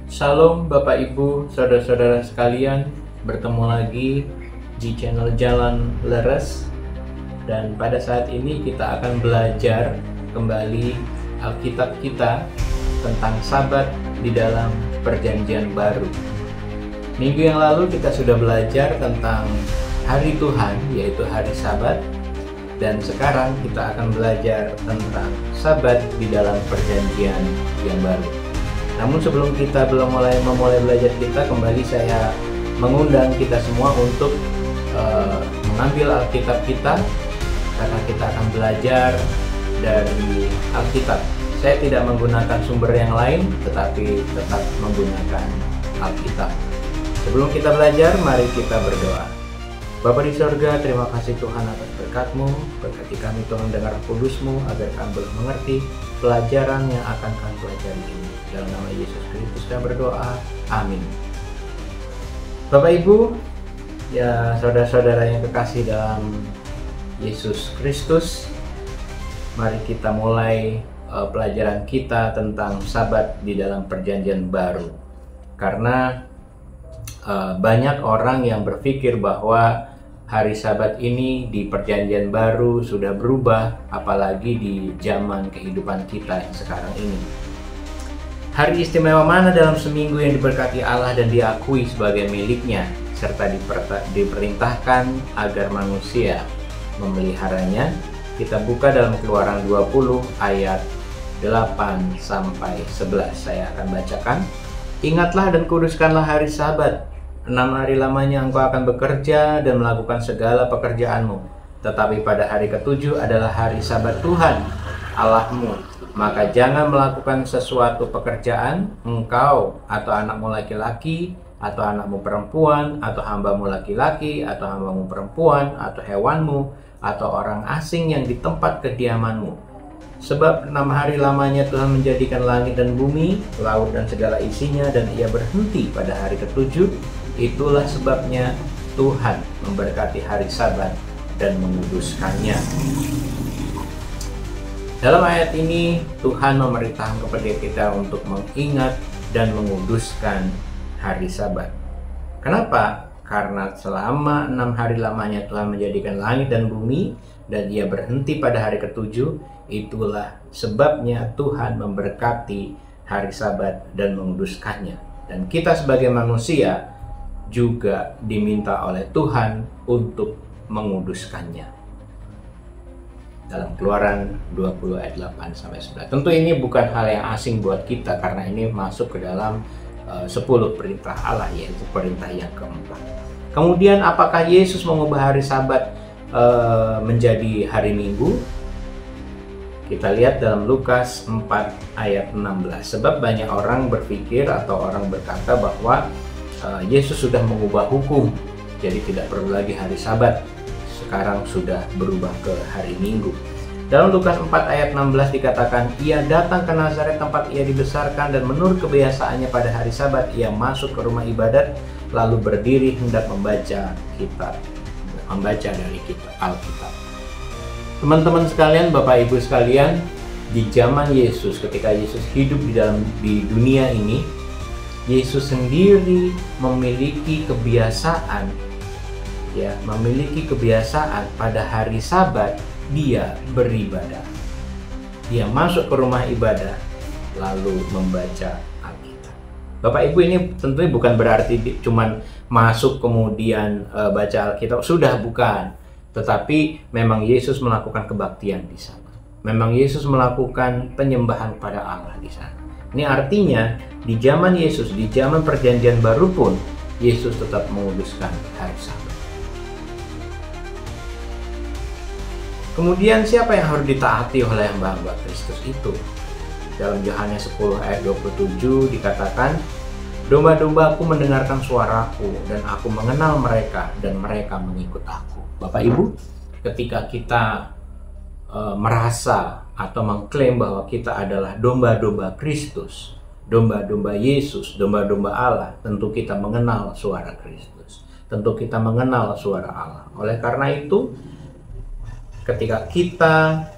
Shalom Bapak Ibu, Saudara-saudara sekalian, bertemu lagi di channel Jalan Leres. Dan pada saat ini kita akan belajar kembali Alkitab kita tentang Sabat di dalam Perjanjian Baru. Minggu yang lalu kita sudah belajar tentang Hari Tuhan, yaitu Hari Sabat. Dan sekarang kita akan belajar tentang Sabat di dalam Perjanjian yang Baru. Namun sebelum kita memulai belajar kita, kembali saya mengundang kita semua untuk mengambil Alkitab kita, karena kita akan belajar dari Alkitab. Saya tidak menggunakan sumber yang lain, tetapi tetap menggunakan Alkitab. Sebelum kita belajar, mari kita berdoa. Bapa di sorga, terima kasih Tuhan atas berkat-Mu. Berkati kami Tuhan dengan Roh Kudus-Mu, agar kami boleh mengerti pelajaran yang akan kami pelajari ini. Dalam nama Yesus Kristus kami berdoa, amin. Bapak Ibu, ya saudara-saudara yang kekasih dalam Yesus Kristus, mari kita mulai pelajaran kita tentang Sabat di dalam Perjanjian Baru. Karena banyak orang yang berpikir bahwa hari Sabat ini di Perjanjian Baru sudah berubah, apalagi di zaman kehidupan kita yang sekarang ini. Hari istimewa mana dalam seminggu yang diberkati Allah dan diakui sebagai miliknya, serta diperintahkan agar manusia memeliharanya? Kita buka dalam Keluaran 20 ayat 8-11. Saya akan bacakan. Ingatlah dan kuduskanlah hari Sabat. 6 hari lamanya engkau akan bekerja dan melakukan segala pekerjaanmu. Tetapi pada hari ke-7 adalah hari Sabat Tuhan Allahmu. Maka jangan melakukan sesuatu pekerjaan, engkau atau anakmu laki-laki, atau anakmu perempuan, atau hambamu laki-laki, atau hambamu perempuan, atau hewanmu, atau orang asing yang di tempat kediamanmu. Sebab 6 hari lamanya Tuhan menjadikan langit dan bumi, laut dan segala isinya, dan ia berhenti pada hari ke-7. Itulah sebabnya Tuhan memberkati hari Sabat dan menguduskannya. Dalam ayat ini Tuhan memerintahkan kepada kita untuk mengingat dan menguduskan hari Sabat. Kenapa? Karena selama 6 hari lamanya Tuhan menjadikan langit dan bumi, dan ia berhenti pada hari ke-7. Itulah sebabnya Tuhan memberkati hari Sabat dan menguduskannya. Dan kita sebagai manusia juga diminta oleh Tuhan untuk menguduskannya. Dalam Keluaran 20 ayat 8-11. Tentu ini bukan hal yang asing buat kita, karena ini masuk ke dalam 10 perintah Allah, yaitu perintah yang keempat. Kemudian apakah Yesus mengubah hari Sabat menjadi hari Minggu? Kita lihat dalam Lukas 4 ayat 16. Sebab banyak orang berpikir atau orang berkata bahwa Yesus sudah mengubah hukum, jadi tidak perlu lagi hari Sabat. Sekarang sudah berubah ke hari Minggu. Dalam Lukas 4 ayat 16 dikatakan, ia datang ke Nazaret tempat ia dibesarkan, dan menurut kebiasaannya pada hari Sabat ia masuk ke rumah ibadat, lalu berdiri hendak membaca dari kitab Alkitab. Teman-teman sekalian, Bapak Ibu sekalian, di zaman Yesus, ketika Yesus hidup di dunia ini, Yesus sendiri memiliki kebiasaan pada hari Sabat dia beribadah. Dia masuk ke rumah ibadah lalu membaca Alkitab. Bapak Ibu, ini tentunya bukan berarti cuman masuk kemudian baca Alkitab, sudah, bukan. Tetapi memang Yesus melakukan kebaktian di sana. Memang Yesus melakukan penyembahan pada Allah di sana. Ini artinya di zaman Yesus, di zaman Perjanjian Baru pun, Yesus tetap menguduskan hari Sabat. Kemudian siapa yang harus ditaati oleh hamba-hamba Kristus itu? Dalam Yohanes 10 ayat 27 dikatakan, domba-domba aku mendengarkan suaraku, dan aku mengenal mereka, dan mereka mengikut aku. Bapak Ibu, ketika kita merasa atau mengklaim bahwa kita adalah domba-domba Kristus, domba-domba Yesus, domba-domba Allah, tentu kita mengenal suara Kristus. Tentu kita mengenal suara Allah. Oleh karena itu, ketika kita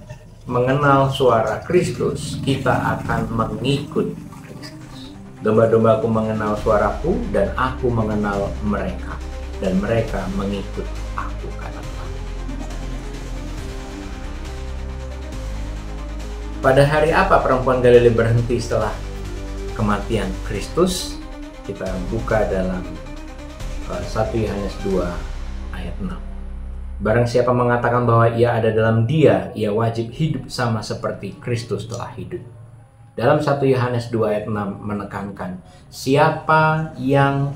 mengenal suara Kristus, kita akan mengikut Kristus. Domba-dombaku mengenal suaraku dan aku mengenal mereka, dan mereka mengikut aku, kata Tuhan. Pada hari apa perempuan Galilea berhenti setelah kematian Kristus? Kita buka dalam 1 Yohanes 2 ayat 6. Barang siapa mengatakan bahwa ia ada dalam Dia, ia wajib hidup sama seperti Kristus telah hidup. Dalam 1 Yohanes 2 ayat 6 menekankan, siapa yang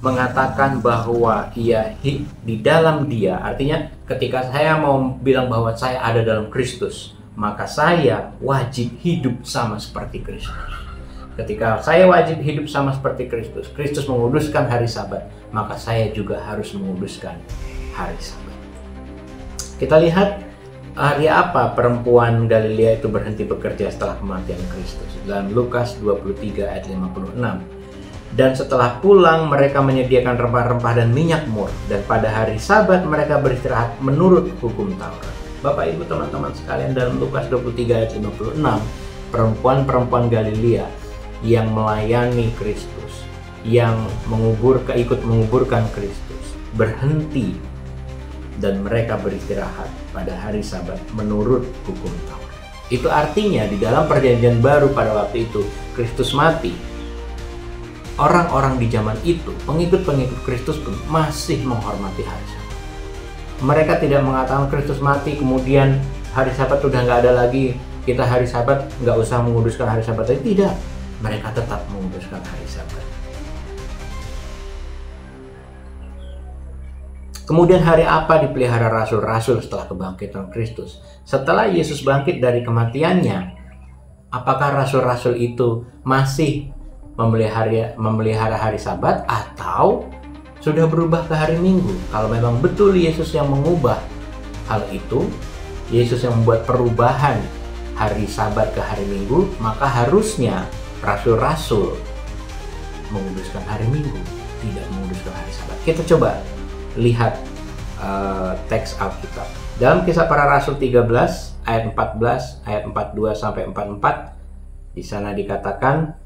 mengatakan bahwa ia di dalam Dia, artinya ketika saya mau bilang bahwa saya ada dalam Kristus, maka saya wajib hidup sama seperti Kristus. Ketika saya wajib hidup sama seperti Kristus, Kristus menguduskan hari Sabat, maka saya juga harus menguduskan hari Sabat. Kita lihat hari apa perempuan Galilea itu berhenti bekerja setelah kematian Kristus. Dalam Lukas 23 ayat 56. Dan setelah pulang mereka menyediakan rempah-rempah dan minyak mur, dan pada hari Sabat mereka beristirahat menurut hukum Taurat. Bapak Ibu teman-teman sekalian, dalam Lukas 23 ayat 56, perempuan-perempuan Galilea yang melayani Kristus, yang ikut menguburkan Kristus, berhenti dan mereka beristirahat pada hari Sabat menurut hukum Taurat. Itu artinya di dalam perjanjian baru pada waktu itu Kristus mati. Orang-orang di zaman itu, pengikut-pengikut Kristus pun masih menghormati hari Sabat. Mereka tidak mengatakan Kristus mati kemudian hari Sabat sudah nggak ada lagi, kita hari Sabat nggak usah menguduskan hari Sabat. Tidak, mereka tetap menguduskan hari Sabat. Kemudian hari apa dipelihara rasul-rasul setelah kebangkitan Kristus? Setelah Yesus bangkit dari kematiannya, apakah rasul-rasul itu masih memelihara hari Sabat atau sudah berubah ke hari Minggu? Kalau memang betul Yesus yang mengubah hal itu, Yesus yang membuat perubahan hari Sabat ke hari Minggu, maka harusnya rasul-rasul menguduskan hari Minggu, tidak menguduskan hari Sabat. Kita coba lihat teks Alkitab. Dalam Kisah Para Rasul 13 ayat 14, ayat 42 sampai 44, di sana dikatakan,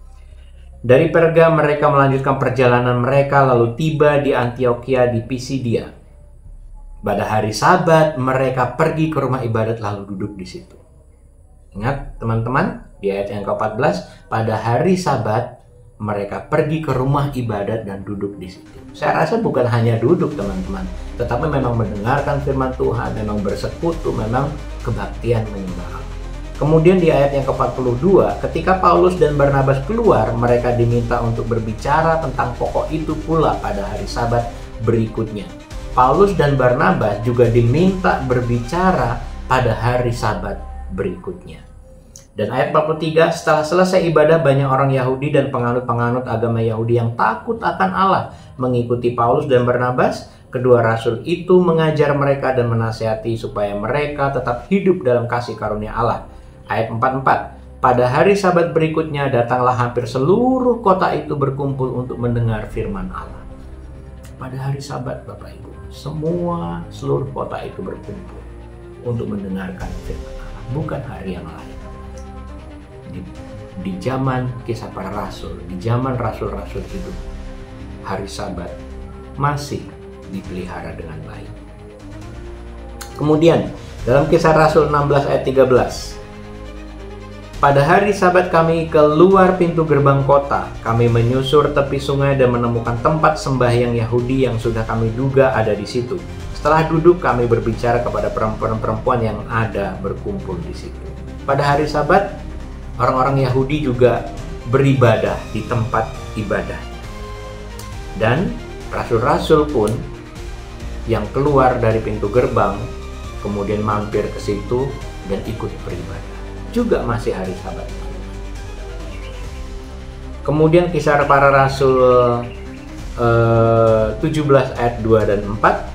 dari Perga mereka melanjutkan perjalanan mereka lalu tiba di Antioquia di Pisidia. Pada hari Sabat mereka pergi ke rumah ibadat lalu duduk di situ. Ingat teman-teman, di ayat yang ke-14, pada hari Sabat mereka pergi ke rumah ibadat dan duduk di situ. Saya rasa bukan hanya duduk teman-teman, tetapi memang mendengarkan firman Tuhan, memang bersekutu, memang kebaktian menyembah Allah. Kemudian di ayat yang ke-42, ketika Paulus dan Barnabas keluar, mereka diminta untuk berbicara tentang pokok itu pula pada hari Sabat berikutnya. Paulus dan Barnabas juga diminta berbicara pada hari Sabat berikutnya. Dan ayat 43, setelah selesai ibadah banyak orang Yahudi dan penganut-penganut agama Yahudi yang takut akan Allah mengikuti Paulus dan Barnabas. Kedua rasul itu mengajar mereka dan menasihati supaya mereka tetap hidup dalam kasih karunia Allah. Ayat 44, pada hari Sabat berikutnya datanglah hampir seluruh kota itu berkumpul untuk mendengar firman Allah. Pada hari Sabat Bapak Ibu, seluruh kota itu berkumpul untuk mendengarkan firman Allah, bukan hari yang lain. Di zaman Kisah Para Rasul, di zaman rasul-rasul hidup, hari Sabat masih dipelihara dengan baik. Kemudian dalam Kisah Rasul 16 ayat 13, pada hari Sabat kami keluar pintu gerbang kota, kami menyusur tepi sungai dan menemukan tempat sembahyang Yahudi yang sudah kami duga ada di situ. Setelah duduk kami berbicara kepada perempuan-perempuan yang ada berkumpul di situ. Pada hari Sabat orang-orang Yahudi juga beribadah di tempat ibadah. Dan rasul-rasul pun yang keluar dari pintu gerbang kemudian mampir ke situ dan ikut beribadah. Juga masih hari Sabat. Kemudian Kisah Para Rasul 17 ayat 2 dan 4,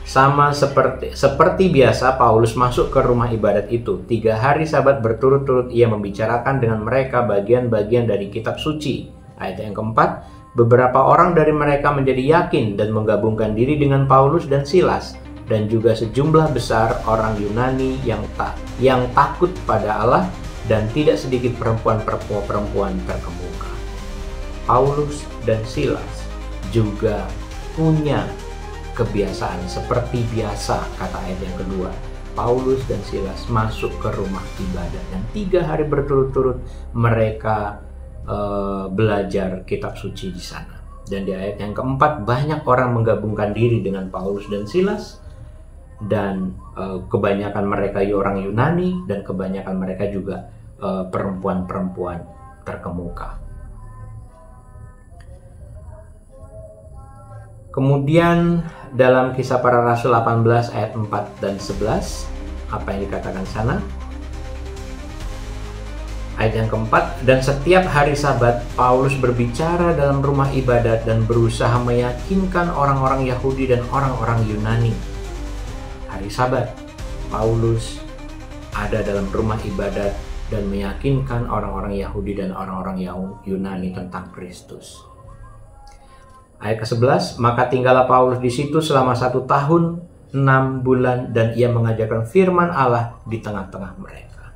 sama seperti biasa Paulus masuk ke rumah ibadat itu. 3 hari Sabat berturut-turut ia membicarakan dengan mereka bagian-bagian dari kitab suci. Ayat yang keempat, beberapa orang dari mereka menjadi yakin dan menggabungkan diri dengan Paulus dan Silas, dan juga sejumlah besar orang Yunani yang takut pada Allah dan tidak sedikit perempuan terkemuka. Paulus dan Silas juga punya kebiasaan seperti biasa, kata ayat yang kedua. Paulus dan Silas masuk ke rumah ibadah dan 3 hari berturut-turut mereka belajar kitab suci di sana. Dan di ayat yang keempat, banyak orang menggabungkan diri dengan Paulus dan Silas, dan kebanyakan mereka orang Yunani dan kebanyakan mereka juga perempuan-perempuan terkemuka. Kemudian dalam Kisah Para Rasul 18 ayat 4 dan 11, apa yang dikatakan sana? Ayat yang keempat, dan setiap hari Sabat Paulus berbicara dalam rumah ibadat dan berusaha meyakinkan orang-orang Yahudi dan orang-orang Yunani. Hari Sabat Paulus ada dalam rumah ibadat dan meyakinkan orang-orang Yahudi dan orang-orang Yunani tentang Kristus. Ayat ke-11, maka tinggallah Paulus di situ selama 1 tahun 6 bulan dan ia mengajarkan firman Allah di tengah-tengah mereka.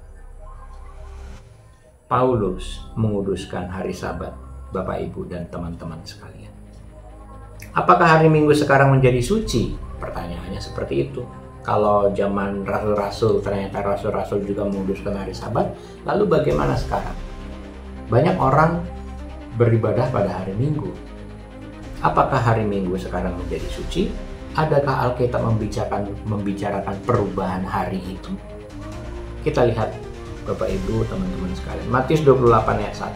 Paulus menguduskan hari Sabat, Bapak, Ibu, dan teman-teman sekalian. Apakah hari Minggu sekarang menjadi suci? Pertanyaannya seperti itu. Kalau zaman rasul-rasul, ternyata rasul-rasul juga menguduskan hari Sabat, lalu bagaimana sekarang? Banyak orang beribadah pada hari Minggu. Apakah hari Minggu sekarang menjadi suci? Adakah Alkitab membicarakan perubahan hari itu? Kita lihat, Bapak, Ibu, teman-teman sekalian. Matius 28 ayat 1.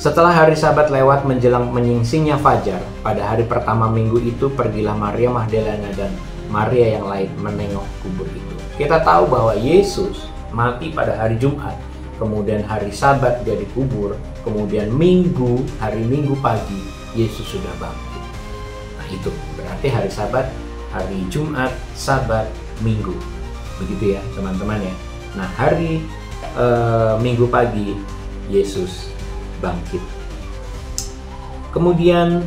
Setelah hari Sabat lewat menjelang menyingsingnya fajar, pada hari pertama minggu itu pergilah Maria Magdalena dan Maria yang lain menengok kubur itu. Kita tahu bahwa Yesus mati pada hari Jumat, kemudian hari Sabat dia dikubur, kemudian hari Minggu pagi Yesus sudah bangkit. Nah, itu berarti hari Sabat, hari Jumat, Sabat, Minggu. Begitu ya teman-teman ya. Nah, hari Minggu pagi Yesus bangkit. Kemudian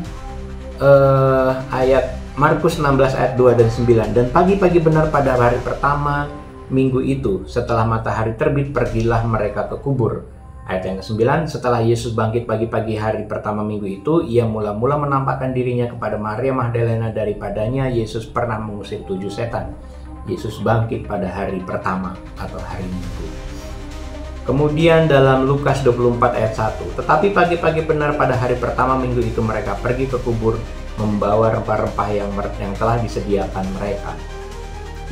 ayat Markus 16 ayat 2 dan 9, dan pagi-pagi benar pada hari pertama minggu itu, setelah matahari terbit, pergilah mereka ke kubur. Ayat yang ke-9, setelah Yesus bangkit pagi-pagi hari pertama minggu itu, ia mula-mula menampakkan dirinya kepada Maria Magdalena. Daripadanya Yesus pernah mengusir 7 setan. Yesus bangkit pada hari pertama atau hari Minggu. Kemudian dalam Lukas 24 ayat 1, tetapi pagi-pagi benar pada hari pertama minggu itu mereka pergi ke kubur membawa rempah-rempah yang telah disediakan mereka.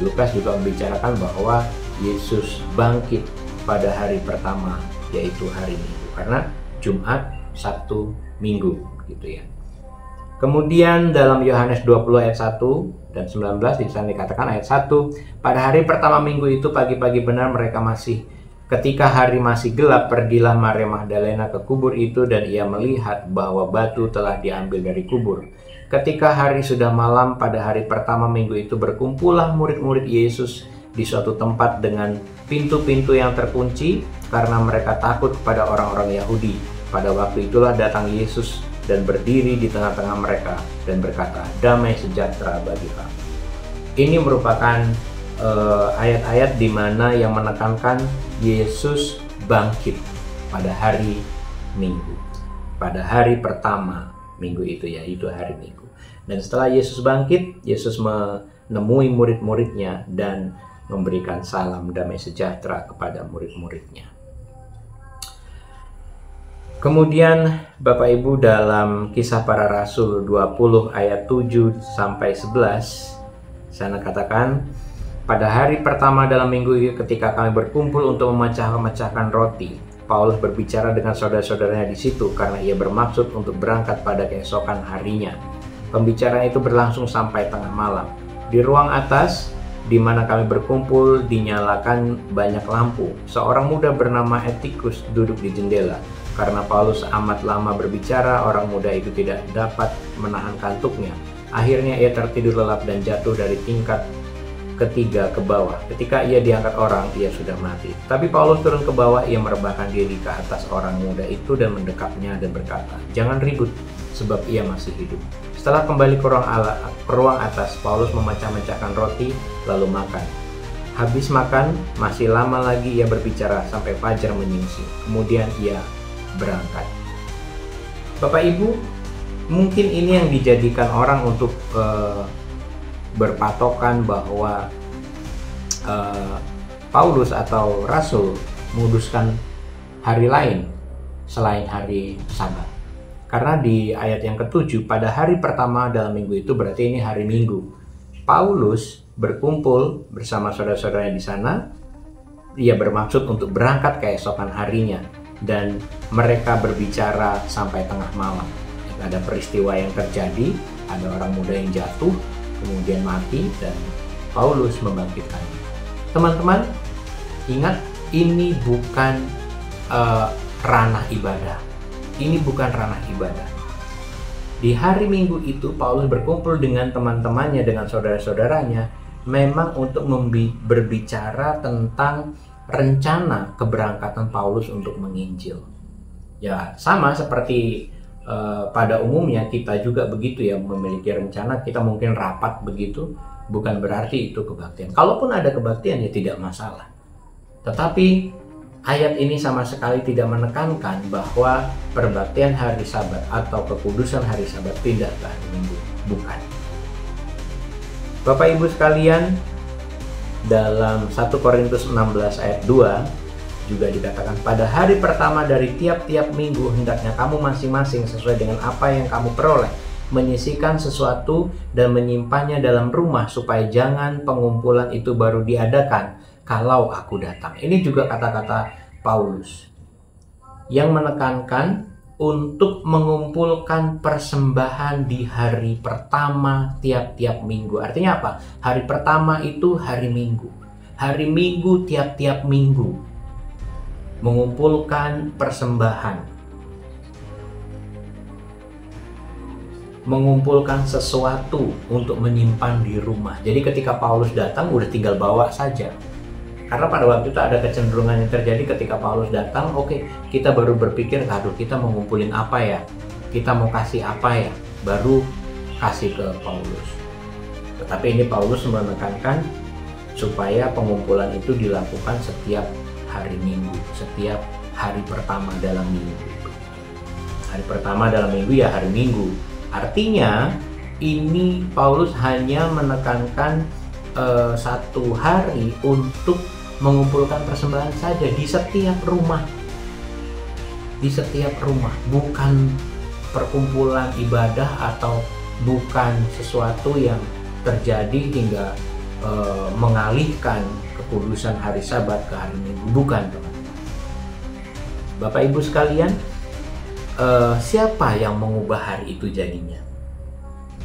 Lukas juga membicarakan bahwa Yesus bangkit pada hari pertama, yaitu hari Minggu, karena Jumat, Sabtu, Minggu gitu ya. Kemudian dalam Yohanes 20 ayat 1 dan 19 di sana dikatakan ayat 1, pada hari pertama minggu itu pagi-pagi benar ketika hari masih gelap, pergilah Maria Magdalena ke kubur itu dan ia melihat bahwa batu telah diambil dari kubur. Ketika hari sudah malam pada hari pertama minggu itu, berkumpullah murid-murid Yesus di suatu tempat dengan pintu-pintu yang terkunci karena mereka takut kepada orang-orang Yahudi. Pada waktu itulah datang Yesus dan berdiri di tengah-tengah mereka dan berkata, damai sejahtera bagi kamu. Ini merupakan ayat-ayat di mana yang menekankan Yesus bangkit pada hari Minggu, pada hari pertama minggu itu, yaitu hari Minggu. Dan setelah Yesus bangkit, Yesus menemui murid-muridnya dan memberikan salam damai sejahtera kepada murid-muridnya. Kemudian Bapak Ibu, dalam Kisah Para Rasul 20 ayat 7 sampai 11, sana katakan, pada hari pertama dalam minggu ketika kami berkumpul untuk memecahkan roti, Paulus berbicara dengan saudara-saudaranya di situ karena ia bermaksud untuk berangkat pada keesokan harinya. Pembicaraan itu berlangsung sampai tengah malam. Di ruang atas di mana kami berkumpul dinyalakan banyak lampu. Seorang muda bernama Etikus duduk di jendela. Karena Paulus amat lama berbicara, orang muda itu tidak dapat menahan kantuknya. Akhirnya ia tertidur lelap dan jatuh dari tingkat ketiga ke bawah. Ketika ia diangkat orang, ia sudah mati. Tapi Paulus turun ke bawah, ia merebahkan diri ke atas orang muda itu dan mendekapnya dan berkata, jangan ribut, sebab ia masih hidup. Setelah kembali ke ruang atas, Paulus memecah-mecahkan roti lalu makan. Habis makan, masih lama lagi ia berbicara sampai fajar menyingsing. Kemudian ia berangkat. Bapak Ibu, mungkin ini yang dijadikan orang untuk berpatokan bahwa Paulus atau Rasul menguduskan hari lain selain hari Sabat. Karena di ayat yang ke-7, pada hari pertama dalam minggu itu berarti ini hari Minggu. Paulus berkumpul bersama saudara-saudaranya di sana. Ia bermaksud untuk berangkat keesokan harinya. Dan mereka berbicara sampai tengah malam. Ada peristiwa yang terjadi, ada orang muda yang jatuh, kemudian mati, dan Paulus membangkitkannya. Teman-teman, ingat, ini bukan ranah ibadah. Ini bukan ranah ibadah. Di hari Minggu itu Paulus berkumpul dengan teman-temannya, dengan saudara-saudaranya, memang untuk berbicara tentang rencana keberangkatan Paulus untuk menginjil. Ya, sama seperti pada umumnya kita juga begitu ya, memiliki rencana, kita mungkin rapat begitu, bukan berarti itu kebaktian. Kalaupun ada kebaktian ya tidak masalah. Tetapi ayat ini sama sekali tidak menekankan bahwa perbaktian hari Sabat atau kekudusan hari Sabat pindah ke hari Minggu. Bukan. Bapak Ibu sekalian, dalam 1 Korintus 16 ayat 2 juga dikatakan, pada hari pertama dari tiap-tiap minggu hendaknya kamu masing-masing sesuai dengan apa yang kamu peroleh menyisihkan sesuatu dan menyimpannya dalam rumah, supaya jangan pengumpulan itu baru diadakan kalau aku datang. Ini juga kata-kata Paulus yang menekankan untuk mengumpulkan persembahan di hari pertama tiap-tiap minggu. Artinya apa? Hari pertama itu hari Minggu. Hari Minggu tiap-tiap minggu mengumpulkan persembahan, mengumpulkan sesuatu untuk menyimpan di rumah. Jadi ketika Paulus datang udah tinggal bawa saja. Karena pada waktu itu ada kecenderungan yang terjadi ketika Paulus datang, oke, kita baru berpikir, aduh kita mau ngumpulin apa ya? Kita mau kasih apa ya? Baru kasih ke Paulus. Tetapi ini Paulus menekankan supaya pengumpulan itu dilakukan setiap hari Minggu, setiap hari pertama dalam minggu. Hari pertama dalam minggu ya hari Minggu. Artinya ini Paulus hanya menekankan satu hari untuk mengumpulkan persembahan saja di setiap rumah. Di setiap rumah, bukan perkumpulan ibadah atau bukan sesuatu yang terjadi hingga mengalihkan kekudusan hari Sabat ke hari Minggu. Bukan, teman-teman. Bapak Ibu sekalian, siapa yang mengubah hari itu jadinya?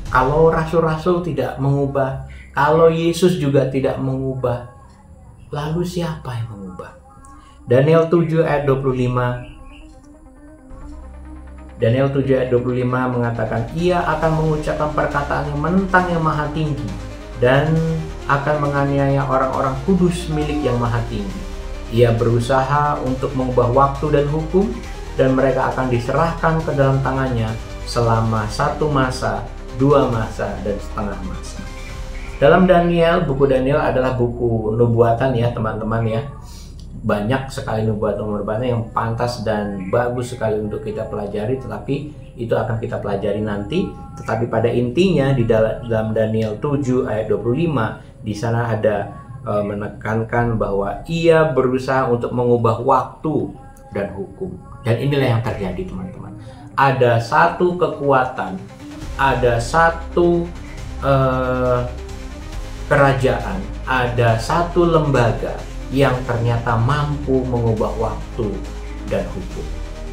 Kalau rasul-rasul tidak mengubah, kalau Yesus juga tidak mengubah, lalu siapa yang mengubah? Daniel 7 ayat 25. Daniel 7 ayat 25 mengatakan, ia akan mengucapkan perkataan yang menentang yang maha tinggi dan akan menganiaya orang-orang kudus milik yang maha tinggi. Ia berusaha untuk mengubah waktu dan hukum, dan mereka akan diserahkan ke dalam tangannya selama 1 masa, 2 masa, dan setengah masa. Dalam Daniel, buku Daniel adalah buku nubuatan ya teman-teman ya. Banyak sekali nubuatan-nubuatan yang pantas dan bagus sekali untuk kita pelajari, tetapi itu akan kita pelajari nanti. Tetapi pada intinya di dalam Daniel 7 ayat 25, di sana ada menekankan bahwa ia berusaha untuk mengubah waktu dan hukum. Dan inilah yang terjadi teman-teman. Ada satu kekuatan, ada satu kerajaan, ada satu lembaga yang ternyata mampu mengubah waktu dan hukum.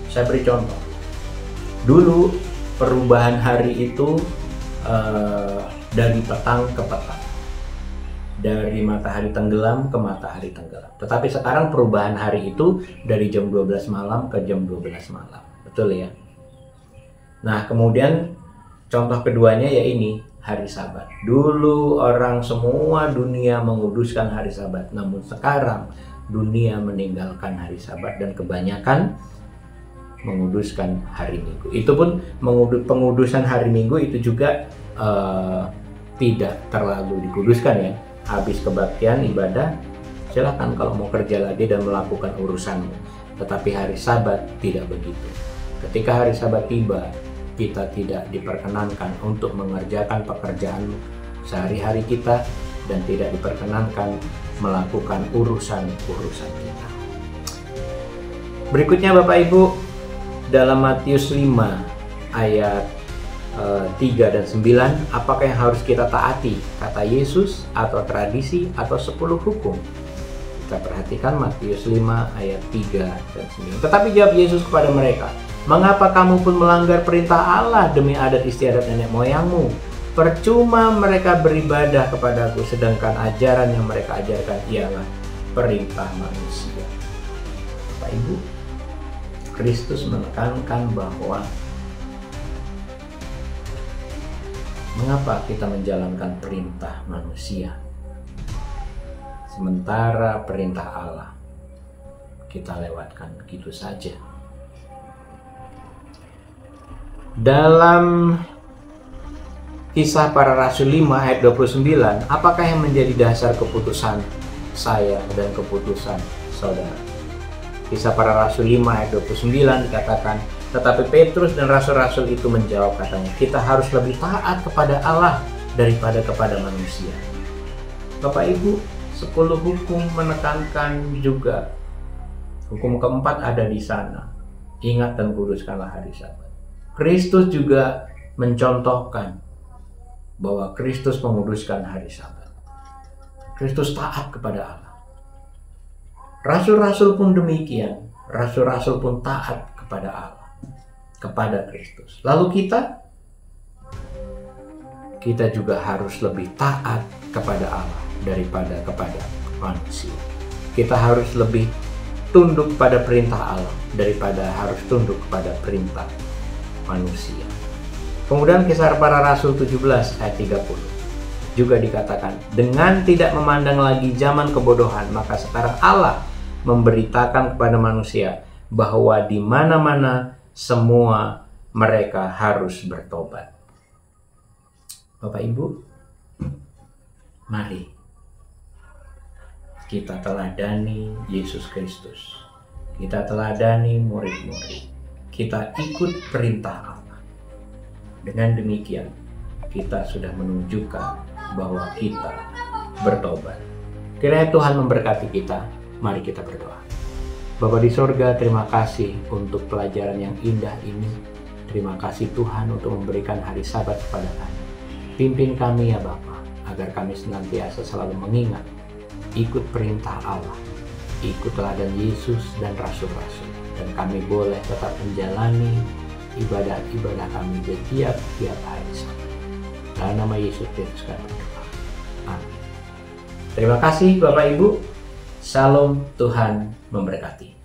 Saya beri contoh. Dulu perubahan hari itu dari petang ke petang, dari matahari tenggelam ke matahari tenggelam. Tetapi sekarang perubahan hari itu dari jam 12 malam ke jam 12 malam. Betul ya? Nah, kemudian contoh keduanya ya ini, hari Sabat. Dulu orang semua dunia menguduskan hari Sabat, namun sekarang dunia meninggalkan hari Sabat dan kebanyakan menguduskan hari Minggu. Itu pun pengudusan hari Minggu itu juga tidak terlalu dikuduskan ya. Habis kebaktian ibadah Silakan kalau mau kerja lagi dan melakukan urusanmu. Tetapi hari Sabat tidak begitu. Ketika hari Sabat tiba, kita tidak diperkenankan untuk mengerjakan pekerjaan sehari-hari kita dan tidak diperkenankan melakukan urusan-urusan kita. Berikutnya Bapak Ibu, dalam Matius 5 ayat 3 dan 9, apakah yang harus kita taati? Kata Yesus atau tradisi atau 10 hukum? Kita perhatikan Matius 5 ayat 3 dan 9. Tetapi jawab Yesus kepada mereka, mengapa kamu pun melanggar perintah Allah demi adat istiadat nenek moyangmu? Percuma mereka beribadah kepadaku, sedangkan ajaran yang mereka ajarkan ialah perintah manusia. Bapak Ibu, Kristus menekankan bahwa mengapa kita menjalankan perintah manusia, sementara perintah Allah kita lewatkan begitu saja. Dalam Kisah Para Rasul 5 ayat 29, apakah yang menjadi dasar keputusan saya dan keputusan saudara? Kisah Para Rasul 5 ayat 29 dikatakan, tetapi Petrus dan rasul-rasul itu menjawab, katanya, kita harus lebih taat kepada Allah daripada kepada manusia. Bapak Ibu, 10 hukum menekankan juga. Hukum keempat ada di sana. Ingat dan kuduskanlah hari Sabat. Kristus juga mencontohkan bahwa Kristus menguduskan hari Sabat. Kristus taat kepada Allah. Rasul-rasul pun demikian. Rasul-rasul pun taat kepada Allah, kepada Kristus. Lalu kita juga harus lebih taat kepada Allah daripada kepada manusia. Kita harus lebih tunduk pada perintah Allah daripada harus tunduk kepada perintah manusia. Kemudian Kisah Para Rasul 17 ayat 30 juga dikatakan, dengan tidak memandang lagi zaman kebodohan, maka sekarang Allah memberitakan kepada manusia bahwa di mana-mana semua mereka harus bertobat. Bapak Ibu, mari kita teladani Yesus Kristus. Kita teladani murid-murid. Kita ikut perintah Allah. Dengan demikian, kita sudah menunjukkan bahwa kita bertobat. Kiranya Tuhan memberkati kita. Mari kita berdoa. Bapa di sorga, terima kasih untuk pelajaran yang indah ini. Terima kasih Tuhan untuk memberikan hari Sabat kepada kami. Pimpin kami ya Bapa, agar kami senantiasa selalu mengingat, ikut perintah Allah, ikut teladan Yesus dan Rasul-Rasul. Dan kami boleh tetap menjalani ibadah-ibadah kami di tiap-tiap hari Sabat. Dalam nama Yesus Kristus kami berdoa. Amin. Terima kasih Bapak Ibu. Shalom, Tuhan memberkati.